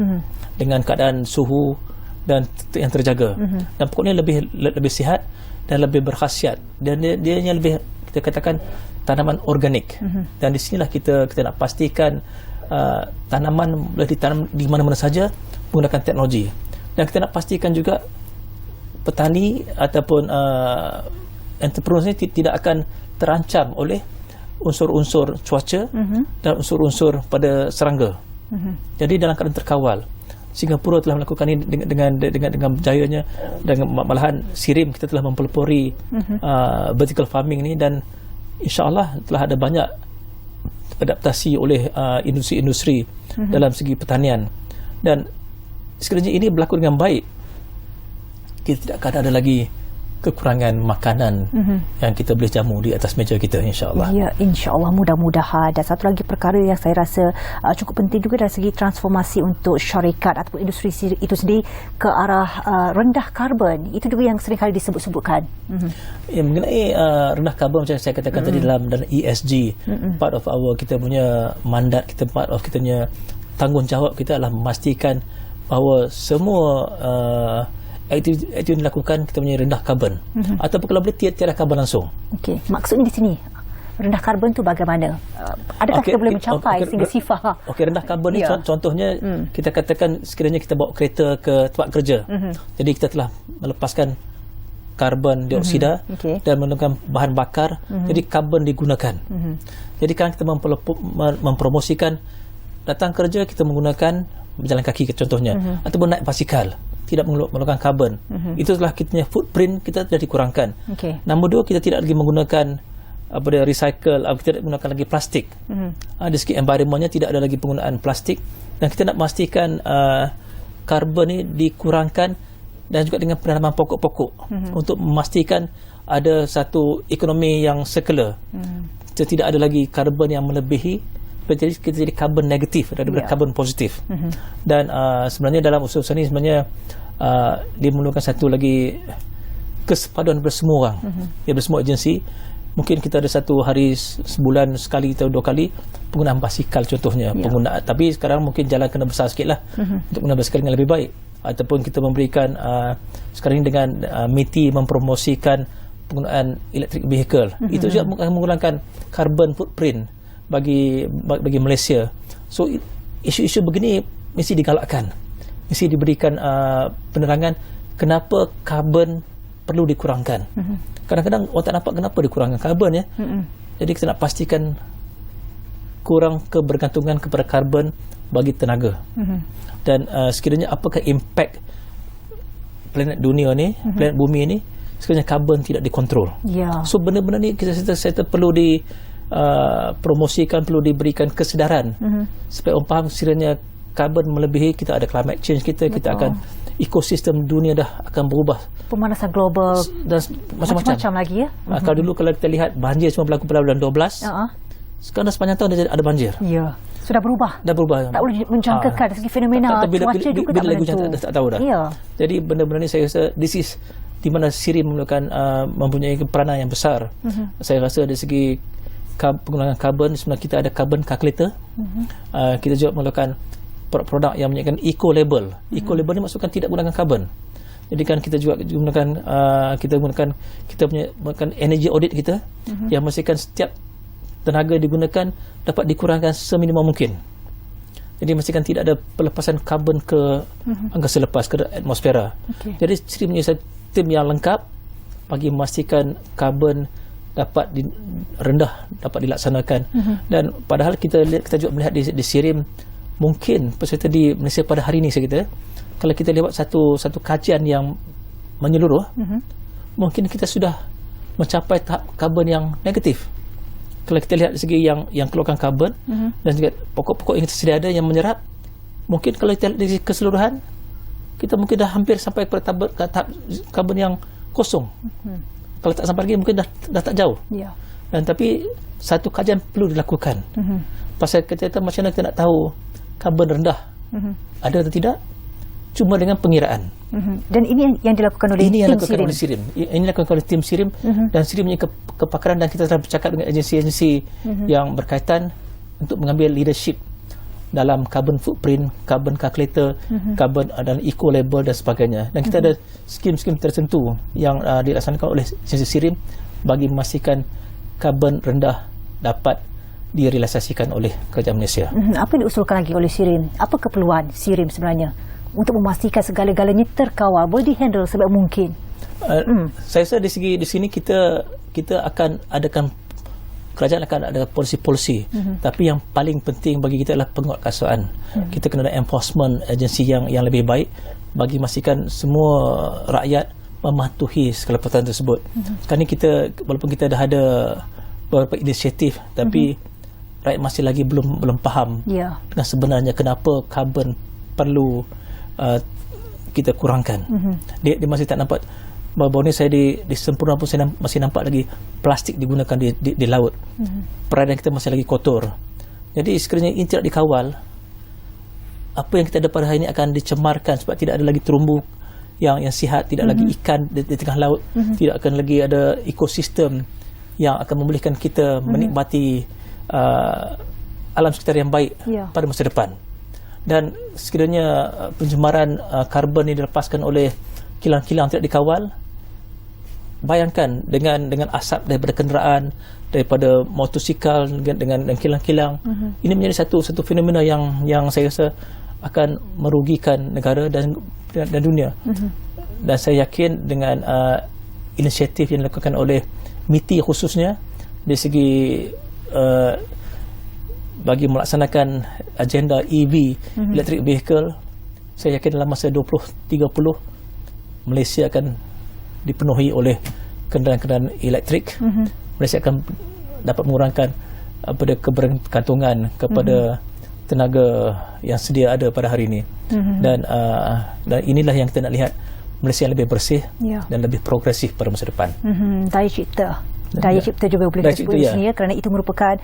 dengan keadaan suhu dan yang terjaga. Dan pokok ni lebih sihat dan lebih berkhasiat, dan dia lebih kita katakan tanaman organik. Dan di sinilah kita nak pastikan tanaman boleh ditanam di mana-mana saja menggunakan teknologi. Dan kita nak pastikan juga petani ataupun entrepreneurs ni tidak akan terancam oleh unsur-unsur cuaca dan unsur-unsur pada serangga. Jadi dalam keadaan terkawal. Singapura telah melakukan ini dengan berjayanya, dan malahan SIRIM kita telah mempelopori vertical farming ni, dan insya-Allah telah ada banyak adaptasi oleh industri-industri dalam segi pertanian. Dan sekiranya ini berlaku dengan baik, kita tidak akan ada lagi kekurangan makanan yang kita boleh jamu di atas meja kita, insya-Allah. Ya, insya-Allah, mudah-mudahan. Dan satu lagi perkara yang saya rasa cukup penting juga dari segi transformasi untuk syarikat ataupun industri itu sendiri ke arah rendah karbon. Itu juga yang sering kali disebut-sebutkan. Mengenai rendah karbon, macam saya katakan tadi dalam ESG, part of kita punya mandat, part of kita punya tanggungjawab kita adalah memastikan bahawa semua aktiviti yang dilakukan kita punya rendah karbon, ataupun kalau boleh tiada karbon langsung. Maksudnya di sini Rendah karbon tu bagaimana? Adakah kita boleh mencapai sehingga sifar? Okey, rendah karbon ni contohnya kita katakan sekiranya kita bawa kereta ke tempat kerja. Jadi kita telah melepaskan karbon dioksida dan menggunakan bahan bakar. Jadi karbon digunakan. Jadi kan kita mempromosikan datang kerja kita menggunakan berjalan kaki contohnya ataupun naik basikal tidak memerlukan karbon. Itu telah kita punya footprint kita sudah dikurangkan. Nombor dua, kita tidak lagi menggunakan recycle, kita tidak menggunakan lagi plastik. Dari segi environmentnya tidak ada lagi penggunaan plastik, dan kita nak memastikan karbon ni dikurangkan dan juga dengan penanaman pokok-pokok untuk memastikan ada satu ekonomi yang circular. Tidak ada lagi karbon yang melebihi, jadi kita jadi karbon negatif daripada karbon positif. Dan sebenarnya dalam usaha ini sebenarnya dia memerlukan satu lagi kesepaduan daripada semua orang, daripada semua agensi. Mungkin kita ada satu hari sebulan sekali atau 2 kali penggunaan basikal contohnya. Tapi sekarang mungkin jalan kena besar sikit lah untuk menggunakan basikal yang lebih baik. Ataupun kita memberikan sekarang ini dengan MITI mempromosikan penggunaan electric vehicle. Itu juga mengurangkan carbon footprint bagi Malaysia. So isu-isu begini mesti digalakkan, mesti diberikan penerangan kenapa karbon perlu dikurangkan. Kadang-kadang orang tak nampak kenapa dikurangkan karbon ya. Jadi kita nak pastikan kurang kebergantungan kepada karbon bagi tenaga. Dan sekiranya apakah impak planet dunia ni, planet bumi ni, sekiranya karbon tidak dikontrol. So benda-benda ni kita perlu promosikan, perlu diberikan kesedaran supaya orang faham sekiranya karbon melebihi, kita ada climate change kita akan ekosistem dunia dah akan berubah, pemanasan global dan macam-macam lagi ya. Kalau dulu kalau kita lihat banjir cuma berlaku pada bulan 12, sekarang dah sepanjang tahun ada banjir. Sudah berubah. Dah berubah. Tak boleh menjangkakan dari segi fenomena cuaca juga tak menentu. Tak tahu dah. Jadi benda-benda ni saya rasa this is di mana SIRIM mempunyai peranan yang besar. Saya rasa dari segi penggunaan karbon, sebenarnya kita ada carbon calculator. Kita juga memerlukan produk yang menyediakan eco-label. Eco-label ni maksudkan tidak menggunakan karbon. Jadi kan kita juga gunakan kita menggunakan energy audit kita yang memastikan setiap tenaga digunakan dapat dikurangkan seminimum mungkin. Jadi memastikan tidak ada pelepasan karbon ke angkasa lepas, ke atmosfera. Jadi SIRIM punya sistem yang lengkap bagi memastikan karbon dapat rendah dapat dilaksanakan. Dan padahal kita juga melihat di SIRIM, mungkin peserta di Malaysia pada hari ini kalau kita lewat satu kajian yang menyeluruh, mungkin kita sudah mencapai tahap karbon yang negatif. Kalau kita lihat dari segi yang keluarkan karbon dan juga pokok-pokok yang sedia ada yang menyerap, mungkin kalau kita lihat dari keseluruhan, kita mungkin dah hampir sampai ke tahap karbon yang kosong. Kalau tak sampai lagi mungkin dah tak jauh. Dan tapi satu kajian perlu dilakukan. Pasal kita macam mana kita nak tahu karbon rendah ada atau tidak, cuma dengan pengiraan. Dan ini yang dilakukan oleh tim SIRIM. Ini dilakukan oleh tim SIRIM dan SIRIM punya kepakaran, dan kita telah bercakap dengan agensi-agensi yang berkaitan untuk mengambil leadership dalam carbon footprint, carbon calculator, carbon dan eco label dan sebagainya. Dan kita ada skim-skim tertentu yang dilaksanakan oleh agensi SIRIM bagi memastikan karbon rendah dapat direalisasikan oleh kerajaan Malaysia. Apa yang diusulkan lagi oleh SIRIM? Apa keperluan SIRIM sebenarnya untuk memastikan segala-galanya terkawal, boleh dihandle sebaik mungkin? Saya rasa di sini kita akan adakan, kerajaan akan ada polisi-polisi, tapi yang paling penting bagi kita adalah penguatkuasaan. Kita kena ada enforcement agensi yang lebih baik bagi memastikan semua rakyat mematuhi segala peraturan tersebut. Sekarang ni kita, walaupun kita dah ada beberapa inisiatif, tapi rakyat masih lagi belum faham dengan sebenarnya kenapa karbon perlu kita kurangkan. Dia masih tak nampak. Baru ni saya di Sempurna pun saya masih nampak lagi plastik digunakan di laut. Perairan kita masih lagi kotor. Jadi sekiranya ini tidak dikawal, apa yang kita ada pada hari ini akan dicemarkan, sebab tidak ada lagi terumbu yang sihat, tidak lagi ikan di tengah laut, tidak akan lagi ada ekosistem yang akan membolehkan kita menikmati alam sekitar yang baik pada masa depan. Dan sekiranya pencemaran karbon ini dilepaskan oleh kilang-kilang tidak dikawal, bayangkan dengan asap daripada kenderaan, daripada motosikal dengan kilang-kilang. Ini menjadi satu fenomena yang saya rasa akan merugikan negara dan dunia. Dan saya yakin dengan inisiatif yang dilakukan oleh MITI khususnya dari segi bagi melaksanakan agenda EV, electric vehicle, saya yakin dalam masa 2030 Malaysia akan dipenuhi oleh kenderaan-kenderaan elektrik. Malaysia akan dapat mengurangkan kebergantungan kepada tenaga yang sedia ada pada hari ini. Dan inilah yang kita nak lihat, Malaysia yang lebih bersih dan lebih progresif pada masa depan. Daya cipta juga boleh kita sebut di sini, kerana itu merupakan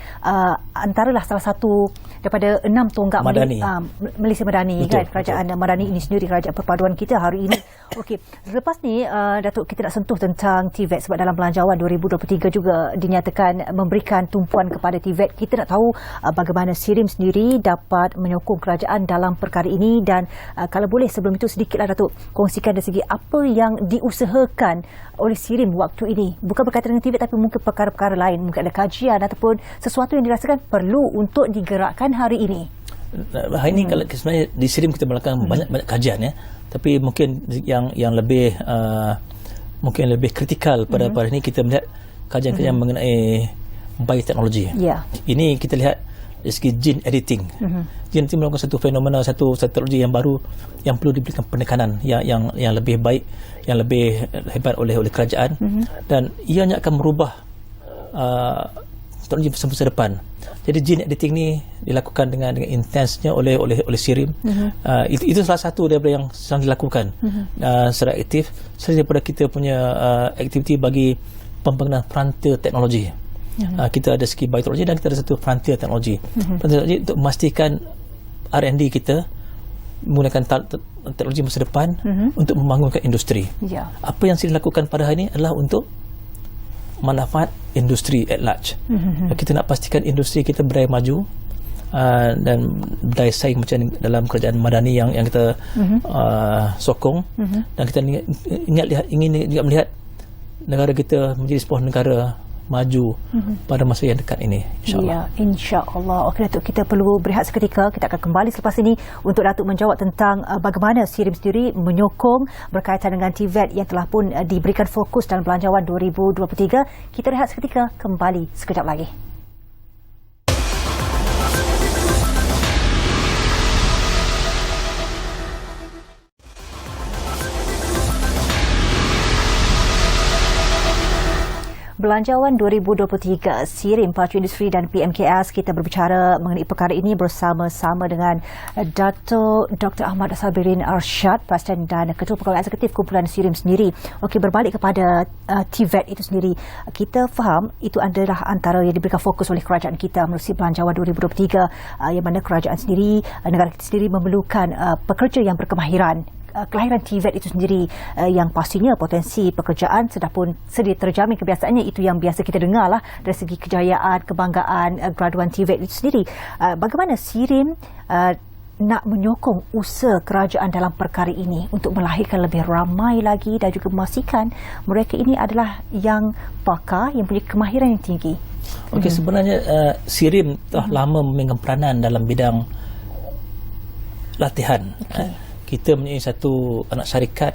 antaralah salah satu daripada 6 tonggak Malaysia Madani. Betul, kan kerajaan Madani ini sendiri, kerajaan perpaduan kita hari ini. Okey, lepas ni Datuk, kita nak sentuh tentang TVET, sebab dalam Belanjawan 2023 juga dinyatakan memberikan tumpuan kepada TVET. Kita nak tahu bagaimana SIRIM sendiri dapat menyokong kerajaan dalam perkara ini, dan kalau boleh sebelum itu sedikitlah Datuk kongsikan dari segi apa yang diusahakan oleh SIRIM waktu ini, bukan berkaitan dengan TVET tapi mungkin perkara-perkara lain, mungkin ada kajian ataupun sesuatu yang dirasakan perlu untuk digerakkan hari ini. Hari ini kalau sebenarnya di SIRIM kita melakukan banyak kajian, ya, tapi mungkin yang lebih mungkin lebih kritikal pada hari ini kita melihat kajian-kajian mengenai bioteknologi. Ini kita lihat dari segi gene editing. Gene editing merupakan satu fenomena, satu teknologi yang baru yang perlu diberikan penekanan yang lebih baik, yang lebih hebat oleh kerajaan, dan ianya akan merubah teknologi masa depan. Jadi gene editing ni dilakukan dengan intensnya oleh SIRIM. Itu salah satu daripada yang sedang dilakukan secara aktif selain daripada kita punya aktiviti bagi pembangunan frontier teknologi. Kita ada segi bioteknologi dan kita ada satu frontier teknologi. Frontier teknologi untuk memastikan R&D kita menggunakan teknologi masa depan untuk membangunkan industri. Apa yang saya lakukan pada hari ini adalah untuk manfaat industri at large. Kita nak pastikan industri kita berdaya maju dan berdaya saing macam dalam kerajaan Madani yang kita sokong, dan kita ingin juga melihat negara kita menjadi sebuah negara maju pada masa yang dekat ini, insyaAllah. InsyaAllah. Okey Datuk, kita perlu berehat seketika. Kita akan kembali selepas ini untuk Datuk menjawab tentang bagaimana SIRIM sendiri menyokong berkaitan dengan TVET yang telah pun diberikan fokus dalam Belanjawan 2023. Kita rehat seketika, kembali sekejap lagi. Belanjawan 2023, SIRIM, Pacu Industri dan PMKS, kita berbicara mengenai perkara ini bersama-sama dengan Dato' Dr. Ahmad Sabirin Arsyad, Presiden dan Ketua Pegawai Eksekutif Kumpulan SIRIM sendiri. Okey, berbalik kepada TVET itu sendiri, kita faham itu adalah antara yang diberikan fokus oleh kerajaan kita melalui Belanjawan 2023, yang mana kerajaan sendiri, negara kita sendiri memerlukan pekerja yang berkemahiran. Kelahiran TVET itu sendiri yang pastinya potensi pekerjaan sudah pun sedia terjamin. Kebiasaannya itu yang biasa kita dengar lah dari segi kejayaan, kebanggaan graduan TVET itu sendiri. Bagaimana SIRIM nak menyokong usaha kerajaan dalam perkara ini untuk melahirkan lebih ramai lagi dan juga memastikan mereka ini adalah yang pakar, yang punya kemahiran yang tinggi? Okey, sebenarnya SIRIM telah lama memegang peranan dalam bidang latihan. Kita mempunyai satu anak syarikat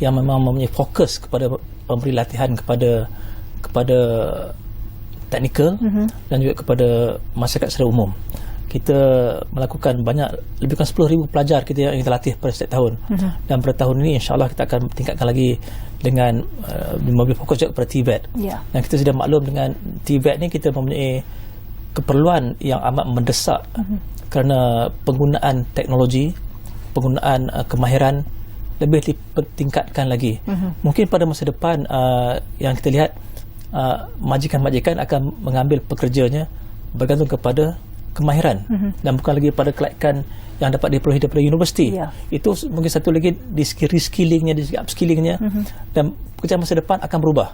yang memang mempunyai fokus kepada memberi latihan kepada teknikal dan juga kepada masyarakat secara umum. Kita melakukan lebih kurang 10,000 pelajar kita yang kita latih pada setiap tahun. Dan pada tahun ini insyaAllah kita akan tingkatkan lagi dengan memberi fokus juga kepada TVET. Dan kita sudah maklum dengan TVET ni kita mempunyai keperluan yang amat mendesak kerana penggunaan teknologi, penggunaan kemahiran lebih ditingkatkan lagi. Mungkin pada masa depan yang kita lihat majikan-majikan akan mengambil pekerjanya bergantung kepada kemahiran dan bukan lagi pada kelayakan yang dapat diperolehi daripada universiti. Itu mungkin satu lagi di segi reskillingnya, di segi upskillingnya, dan pekerjaan masa depan akan berubah,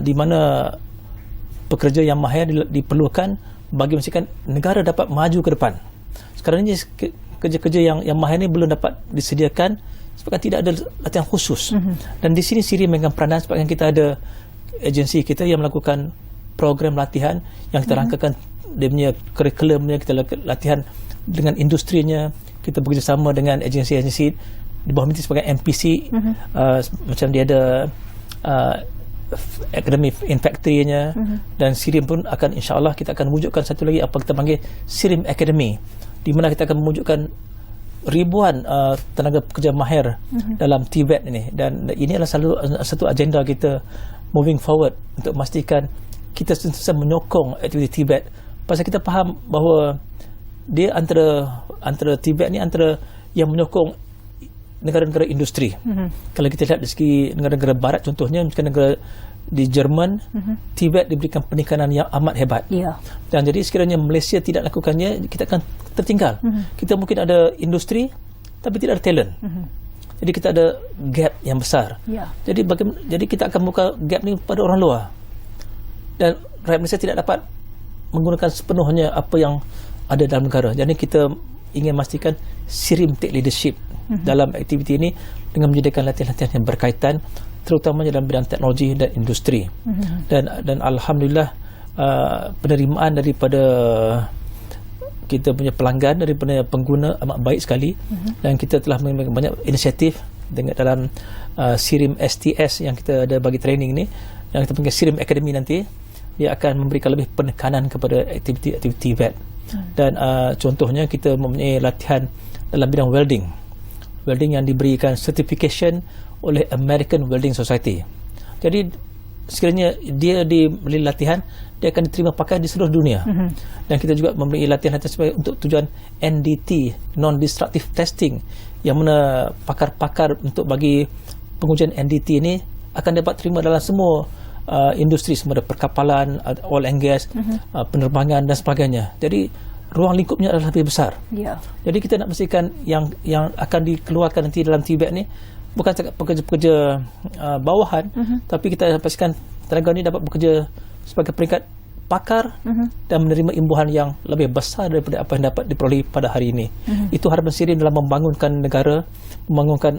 di mana pekerja yang mahir diperlukan bagi memastikan negara dapat maju ke depan. Sekarang ini kerja-kerja yang mahir ini belum dapat disediakan sebabkan tidak ada latihan khusus. Dan di sini SIRIM memegang peranan sebabkan kita ada agensi kita yang melakukan program latihan yang kita rangkakan dia punya kurikulumnya, kita latihan dengan industrinya, kita bekerjasama dengan agensi-agensi di bawah MITI sebagai MPC, macam dia ada Academy in Factory-nya, dan SIRIM pun akan, insyaAllah kita akan wujudkan satu lagi apa kita panggil SIRIM Academy, di mana kita akan mewujudkan ribuan tenaga pekerja mahir dalam TVET ini, dan ini adalah satu agenda kita moving forward untuk memastikan kita sentiasa menyokong aktiviti TVET. Pasal kita faham bahawa dia antara TVET ni antara yang menyokong negara-negara industri. Kalau kita lihat dari segi negara-negara barat, contohnya negara di Jerman, TVET diberikan penekanan yang amat hebat. Dan jadi sekiranya Malaysia tidak lakukannya, kita akan tertinggal. Kita mungkin ada industri tapi tidak ada talent. Jadi kita ada gap yang besar. Jadi kita akan buka gap ni pada orang luar. Dan rakyat Malaysia tidak dapat menggunakan sepenuhnya apa yang ada dalam negara. Jadi kita ingin memastikan SIRIM take leadership dalam aktiviti ini dengan menyediakan latihan-latihan yang berkaitan, terutamanya dalam bidang teknologi dan industri. Dan alhamdulillah penerimaan daripada kita punya pelanggan, daripada pengguna amat baik sekali, dan kita telah memiliki banyak inisiatif dengan dalam SIRIM STS yang kita ada bagi training ni, yang kita panggil SIRIM Academy nanti. Dia akan memberikan lebih penekanan kepada aktiviti VET. Dan contohnya kita mempunyai latihan dalam bidang welding yang diberikan certification oleh American Welding Society. Jadi sekiranya dia diberi latihan, dia akan diterima pakai di seluruh dunia. Dan kita juga memberi latihan-latihan untuk tujuan NDT, non-destructive testing, yang mana pakar-pakar untuk bagi pengujian NDT ini akan dapat terima dalam semua industri, semua ada perkapalan, oil and gas, penerbangan dan sebagainya. Jadi ruang lingkupnya adalah lebih besar. Jadi kita nak pastikan yang akan dikeluarkan nanti dalam TVET ni bukan cakap pekerja-pekerja bawahan, tapi kita pastikan tenaga ni dapat bekerja sebagai peringkat pakar dan menerima imbuhan yang lebih besar daripada apa yang dapat diperoleh pada hari ini. Itu harapan SIRIM dalam membangunkan negara, membangunkan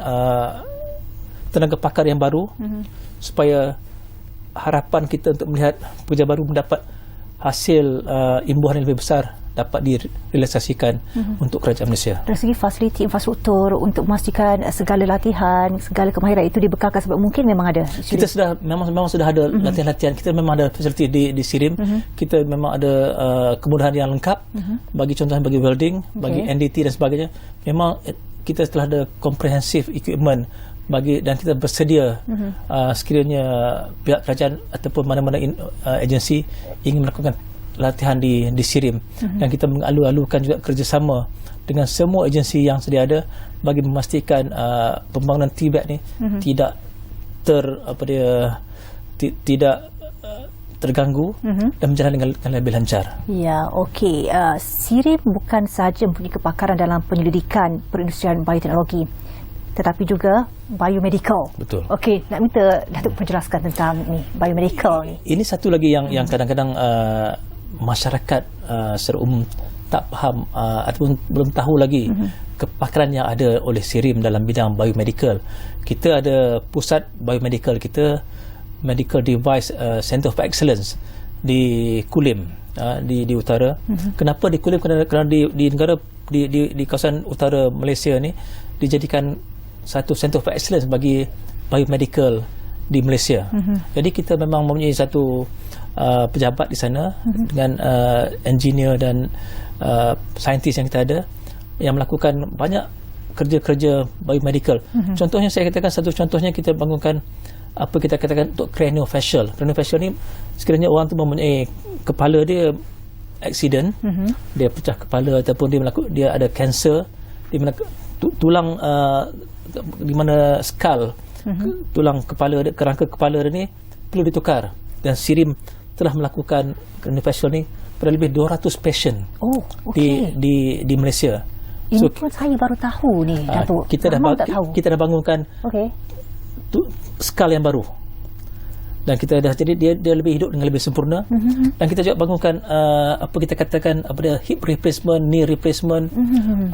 tenaga pakar yang baru, supaya harapan kita untuk melihat pekerja baru mendapat hasil imbuhan yang lebih besar dapat direalisasikan untuk kerajaan Malaysia. Dari segi fasiliti infrastruktur untuk memastikan segala latihan, segala kemahiran itu dibekalkan, sebab mungkin memang ada. Kita sudah memang sudah ada latihan-latihan. Kita memang ada fasiliti di SIRIM. Kita memang ada kemudahan yang lengkap bagi contohnya bagi welding, bagi NDT dan sebagainya. Memang kita telah ada comprehensive equipment dan kita bersedia sekiranya pihak kerajaan ataupun mana-mana agensi ingin melakukan latihan di SIRIM, dan kita mengalu-alukan juga kerjasama dengan semua agensi yang sedia ada bagi memastikan pembangunan TVET ni tidak terganggu dan berjalan dengan lebih lancar. Ya, okey. SIRIM bukan sahaja mempunyai kepakaran dalam penyelidikan perindustrian bioteknologi, tetapi juga biomedical. Betul. Okey, nak minta Datuk menjelaskan tentang ni biomedical ni. Ini satu lagi yang kadang-kadang masyarakat secara umum tak faham ataupun belum tahu lagi kepakaran yang ada oleh SIRIM dalam bidang biomedical. Kita ada pusat biomedical kita, Medical Device Center of Excellence di Kulim, di utara. Kenapa di Kulim? Kerana di negara di kawasan utara Malaysia ni dijadikan satu Center of Excellence bagi biomedical di Malaysia. Jadi kita memang mempunyai satu pejabat di sana dengan engineer dan saintis yang kita ada yang melakukan banyak kerja-kerja biomedical. Contohnya saya katakan, satu contohnya kita bangunkan apa kita katakan untuk craniofacial. Craniofacial ni sekiranya orang tu mempunyai kepala dia accident, dia pecah kepala ataupun dia ada kanser, di mana tulang di mana skull, tulang kepala dia, kerangka kepala dia ni perlu ditukar, dan SIRIM telah melakukan craniofacial ni pada lebih 200 patient di Malaysia. Ini pun saya baru tahu ni, Datuk. Kita dah bangunkan skull yang baru, dan kita dah, jadi dia lebih hidup dengan lebih sempurna. Dan kita juga bangunkan apa kita katakan hip replacement, knee replacement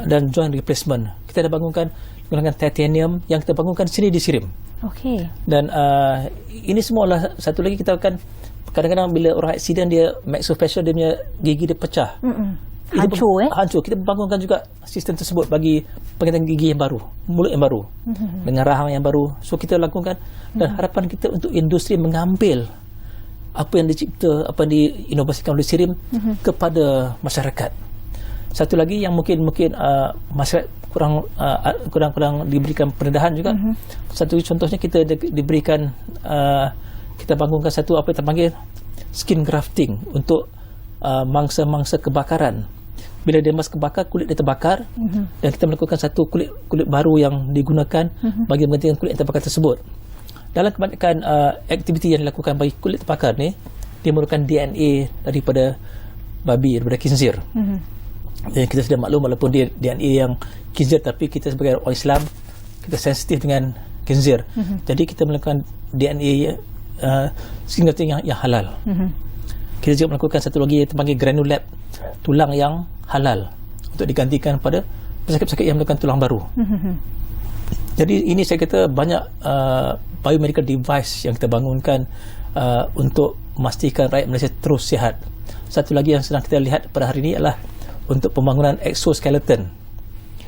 dan joint replacement. Kita dah bangunkan menggunakan titanium yang kita bangunkan sini di Sirim. Okey. Dan ini semua adalah satu lagi kita akan kadang-kadang bila orang aksiden dia maxillofacial dia punya gigi dia pecah. Hancur Hancur. Kita bangunkan juga sistem tersebut bagi pengantinan gigi yang baru, mulut yang baru, dengan rahang yang baru. So kita lakukan dan harapan kita untuk industri mengambil apa yang dicipta, apa yang diinovasikan oleh Sirim kepada masyarakat. Satu lagi yang mungkin masyarakat kurang diberikan pendedahan juga. Satu contohnya kita diberikan kita bangunkan satu apa yang terpanggil skin grafting untuk mangsa-mangsa kebakaran. Bila dia mas kebakar, kulit dia terbakar, dan kita melakukan satu kulit baru yang digunakan bagi menggantikan kulit yang terbakar tersebut. Dalam kebanyakan aktiviti yang dilakukan bagi kulit terbakar ni, dia memerlukan DNA daripada babi, daripada khinzir. Dan kita sudah maklum walaupun dia DNA yang khinzir, tapi kita sebagai orang Islam kita sensitif dengan khinzir. Jadi kita melakukan DNA skin grafting yang halal. Kita juga melakukan satu lagi yang terpanggil granulate tulang yang halal untuk digantikan pada pesakit-pesakit yang melakukan tulang baru. Jadi ini saya kata banyak biomedical device yang kita bangunkan untuk memastikan rakyat Malaysia terus sihat. Satu lagi yang sedang kita lihat pada hari ini adalah untuk pembangunan exoskeleton.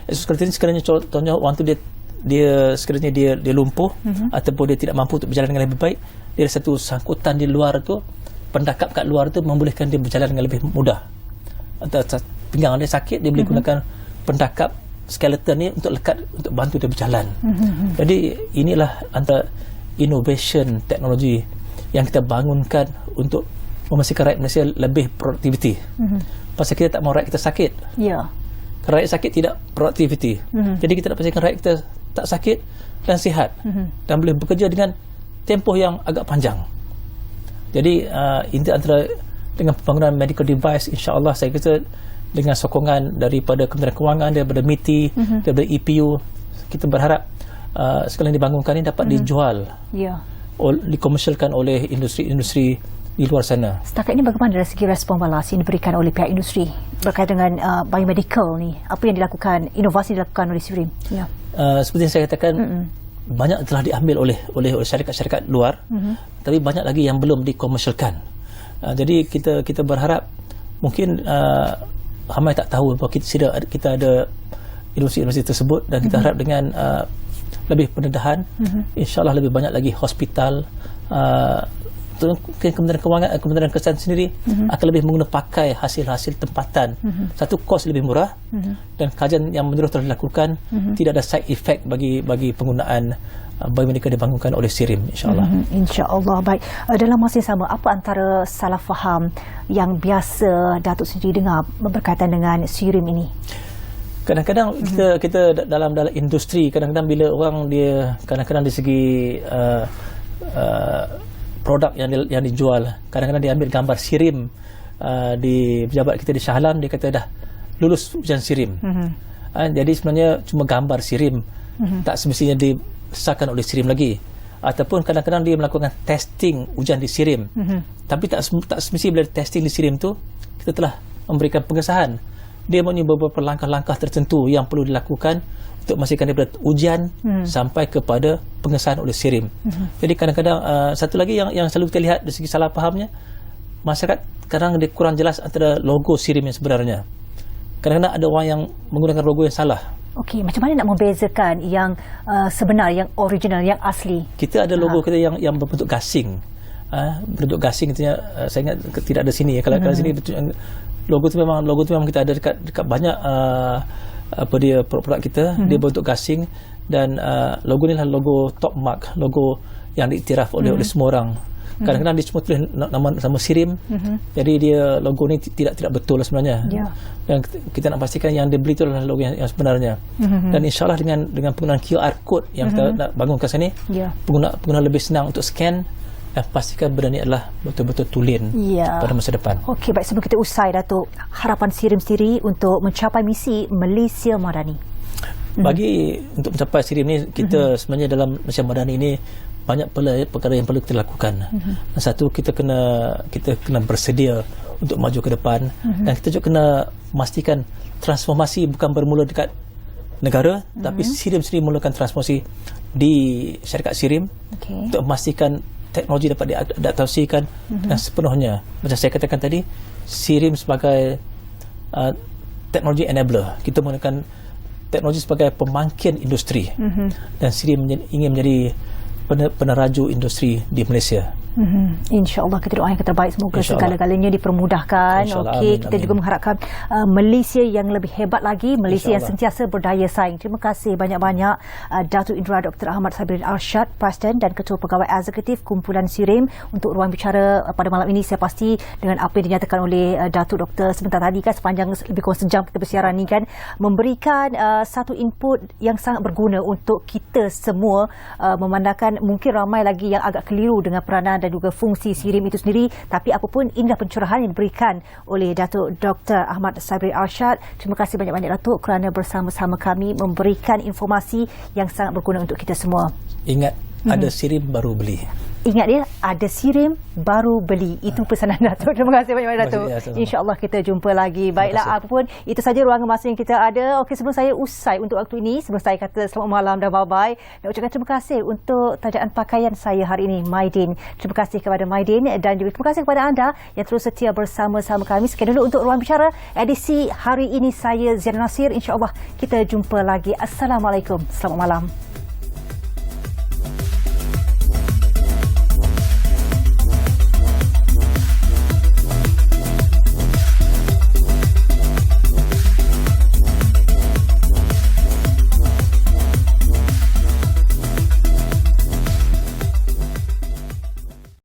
Exoskeleton sekiranya contohnya orang tu dia sekiranya dia lumpuh ataupun dia tidak mampu untuk berjalan dengan lebih baik, dia ada satu sangkutan di luar tu, pendakap kat luar tu membolehkan dia berjalan dengan lebih mudah. Atau pinggang dia sakit, dia boleh gunakan pendakap skeleton ni untuk lekat untuk bantu dia berjalan. Jadi inilah antara innovation teknologi yang kita bangunkan untuk memastikan rakyat Malaysia lebih produktiviti. Pasal kita tak mahu rakyat kita sakit. Ya. Kalau rakyat sakit tidak produktiviti. Jadi kita nak pastikan rakyat kita tak sakit dan sihat dan boleh bekerja dengan tempoh yang agak panjang. Jadi ini antara dengan pembangunan medical device, insya-Allah saya kata dengan sokongan daripada Kementerian Kewangan, daripada MITI, daripada EPU, kita berharap sekalian dibangunkan ini dapat dijual, dikomersialkan oleh industri-industri di luar sana. Setakat ini bagaimana dari segi respon balas yang diberikan oleh pihak industri berkaitan dengan biomedical ni? Apa yang dilakukan, inovasi dilakukan oleh Sirim? Ya. Seperti yang saya katakan, banyak telah diambil oleh syarikat-syarikat luar, tapi banyak lagi yang belum dikomersialkan. Jadi kita berharap mungkin ramai tak tahu bahawa kita ada industri tersebut, dan kita harap dengan lebih pendedahan, insya-Allah lebih banyak lagi hospital, Kementerian Kewangan, Kementerian Kesihatan sendiri akan lebih menggunakan pakai hasil-hasil tempatan. Satu, kos lebih murah, dan kajian yang menyeluruh telah dilakukan, tidak ada side effect bagi penggunaan biomedical dibangunkan oleh Sirim, insya-Allah. Insya-Allah. Baik. Dalam masa yang sama, apa antara salah faham yang biasa Datuk sendiri dengar berkaitan dengan Sirim ini? Kadang-kadang kita dalam industri, kadang-kadang bila orang dia kadang-kadang dari segi produk yang dijual, kadang-kadang dia ambil gambar Sirim di pejabat kita di Shah Alam, dia kata dah lulus ujian Sirim. Jadi sebenarnya cuma gambar Sirim, tak semestinya disahkan oleh Sirim lagi. Ataupun kadang-kadang dia melakukan testing ujian di Sirim, tapi tak semestinya bila testing di Sirim tu kita telah memberikan pengesahan. Dia mempunyai beberapa langkah-langkah tertentu yang perlu dilakukan untuk memastikan daripada ujian sampai kepada pengesahan oleh Sirim. Jadi kadang-kadang satu lagi yang selalu kita lihat dari segi salah fahamnya, masyarakat kadang dia kurang jelas antara logo Sirim yang sebenarnya. Kadang-kadang ada orang yang menggunakan logo yang salah. Okey, macam mana nak membezakan yang sebenar, yang original, yang asli? Kita ada logo kita yang berbentuk gasing. Berbentuk gasing itu saya ingat tidak ada sini. Kalau sini logo tu memang kita ada dekat banyak produk kita, dia bentuk gasing, dan logo ni lah logo top mark, logo yang diiktiraf oleh semua orang. Kadang-kadang dia cuma tulis nama Sirim, jadi dia logo ni tidak betul lah sebenarnya. Dan kita nak pastikan yang dia beli itu adalah logo yang sebenarnya. Dan insyaAllah dengan penggunaan QR code yang kita nak bangunkan sini, pengguna lebih senang untuk scan dan pastikan benda ni adalah betul-betul tulen pada masa depan. Okey, baik, sebelum kita usai, Datuk, harapan Sirim sendiri untuk mencapai misi Malaysia Madani. Untuk mencapai Sirim ni, kita sebenarnya dalam Malaysia Madani ini banyak perkara yang perlu kita lakukan. Satu, kita kena bersedia untuk maju ke depan, dan kita juga kena memastikan transformasi bukan bermula dekat negara, tapi Sirim sendiri mulakan transformasi di syarikat Sirim untuk memastikan teknologi dapat diadaptasikan dengan sepenuhnya. Macam saya katakan tadi, Sirim sebagai teknologi enabler. Kita menggunakan teknologi sebagai pemangkin industri, dan Sirim ingin menjadi peneraju industri di Malaysia. InsyaAllah kita doa yang terbaik, semoga segala-galanya dipermudahkan. Okey, kita juga mengharapkan Malaysia yang lebih hebat lagi, Malaysia yang sentiasa berdaya saing. Terima kasih banyak-banyak Datuk Indra Dr. Ahmad Sabirin Arsyad, Presiden dan Ketua Pegawai Eksekutif Kumpulan Sirim, untuk ruang bicara pada malam ini. Saya pasti dengan apa yang dinyatakan oleh Datuk Dr. sebentar tadi kan, sepanjang lebih kurang sejam kita bersiaran ni kan, memberikan satu input yang sangat berguna untuk kita semua, memandangkan mungkin ramai lagi yang agak keliru dengan peranan dan juga fungsi Sirim itu sendiri, tapi apapun indah pencerahan yang diberikan oleh Datuk Dr. Ahmad Sabirin Arsyad. Terima kasih banyak-banyak Datuk kerana bersama-sama kami memberikan informasi yang sangat berguna untuk kita semua. Ingat, ada Sirim baru beli. Ingat dia, ada Sirim baru beli. Itu pesanan Datuk. Terima kasih banyak-banyak Datuk. InsyaAllah kita jumpa lagi. Baiklah, apapun itu saja ruangan masa yang kita ada. Okey, sebelum saya usai untuk waktu ini, sebelum saya kata selamat malam dan bye-bye, nak ucapkan terima kasih untuk tajaan pakaian saya hari ini, Maidin. Terima kasih kepada Maidin dan juga terima kasih kepada anda yang terus setia bersama-sama kami. Sekian dulu untuk Ruang Bicara edisi hari ini. Saya Ziana Nasir. InsyaAllah kita jumpa lagi. Assalamualaikum. Selamat malam.